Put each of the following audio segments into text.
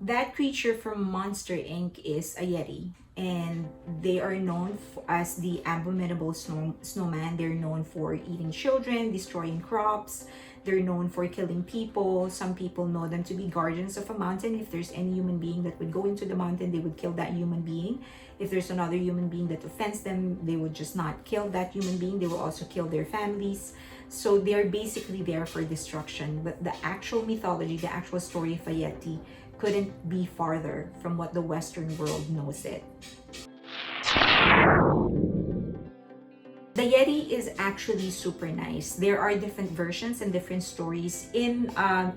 That creature from Monster Inc. is a Yeti, and they are known as the abominable snowman. They're known for eating children, destroying crops. They're known for killing people. Some people know them to be guardians of a mountain. If there's any human being that would go into the mountain, they would kill that human being. If there's another human being that offends them, they would just not kill that human being. They will also kill their families. So they're basically there for destruction. But the actual mythology, the actual story of a Yeti, couldn't be farther from what the Western world knows it. The Yeti is actually super nice. There are different versions and different stories in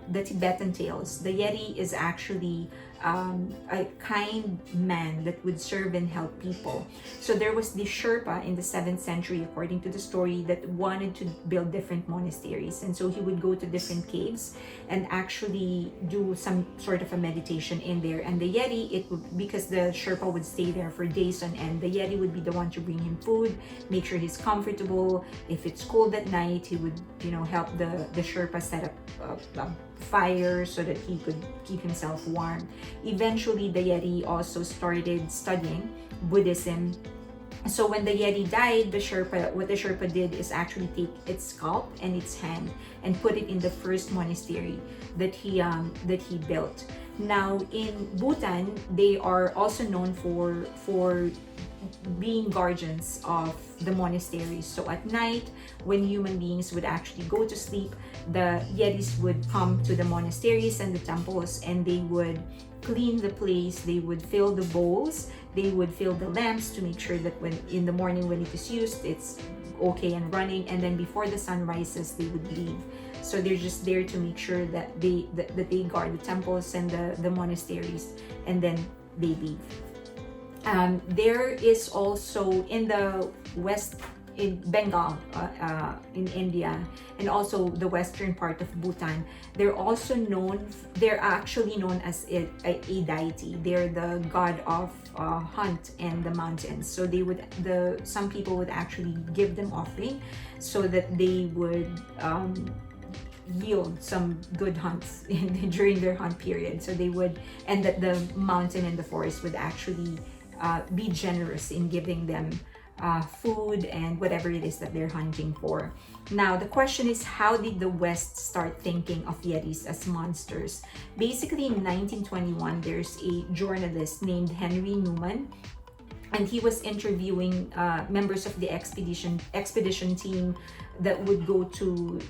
the Tibetan tales. The Yeti is actually a kind man that would serve and help people. So there was the Sherpa in the 7th century, according to the story, that wanted to build different monasteries. And so he would go to different caves and actually do some sort of a meditation in there. And the Yeti, it would, because the Sherpa would stay there for days on end, the Yeti would be the one to bring him food, make sure he's comfortable. If it's cold at night, he would, help the Sherpa set up a fire so that he could keep himself warm. Eventually, the Yeti also started studying Buddhism. So when the Yeti died, what the Sherpa did is actually take its scalp and its hand and put it in the first monastery that he built. Now in Bhutan, they are also known for being guardians of the monasteries. So at night, when human beings would actually go to sleep, the Yetis would come to the monasteries and the temples, and they would clean the place. They would fill the bowls, they would fill the lamps to make sure that when in the morning when it is used, it's okay and running, and then before the sun rises, they would leave. So they're just there to make sure that they guard the temples and the monasteries, and then they leave. There is also in the west, in Bengal, in India, and also the western part of Bhutan, they're actually known as a deity. They're the god of hunt and the mountains. So some people would actually give them offering so that they would yield some good hunts during their hunt period. So they would, and that the mountain and the forest would actually be generous in giving them food and whatever it is that they're hunting for. Now, the question is, how did the West start thinking of Yetis as monsters? Basically, in 1921, there's a journalist named Henry Newman, and he was interviewing members of the expedition team that would go to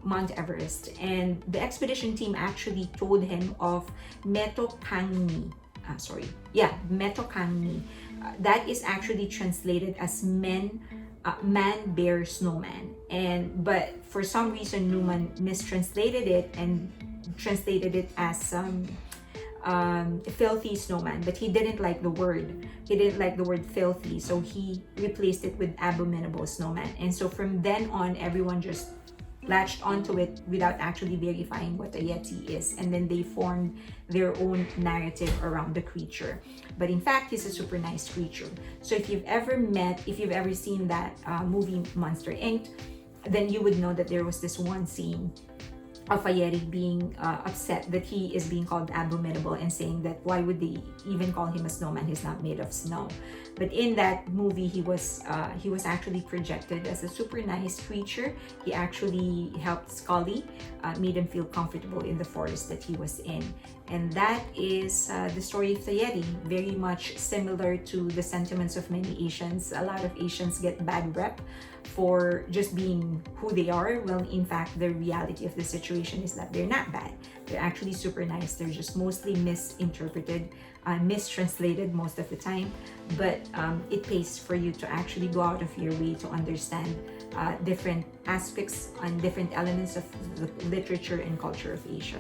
Mount Everest. And the expedition team actually told him of Metokangni. Metokangni. That is actually translated as man, bear, snowman. But for some reason, Newman mistranslated it and translated it as filthy snowman. But he didn't like the word. He didn't like the word filthy, so he replaced it with abominable snowman. And so from then on, everyone just latched onto it without actually verifying what a Yeti is, and then they formed their own narrative around the creature. But in fact, he's a super nice creature. So if you've ever seen that movie Monster Inc., then you would know that there was this one scene of a Yeti being upset that he is being called abominable, and saying that why would they even call him a snowman, he's not made of snow. But in that movie, he was actually projected as a super nice creature. He actually helped Scully, made him feel comfortable in the forest that he was in. And that is the story of the Yeti, very much similar to the sentiments of many Asians. A lot of Asians get bad rep for just being who they are. Well, in fact, the reality of the situation is that they're not bad. They're actually super nice. They're just mostly misinterpreted, mistranslated most of the time. But it pays for you to actually go out of your way to understand different aspects and different elements of the literature and culture of Asia.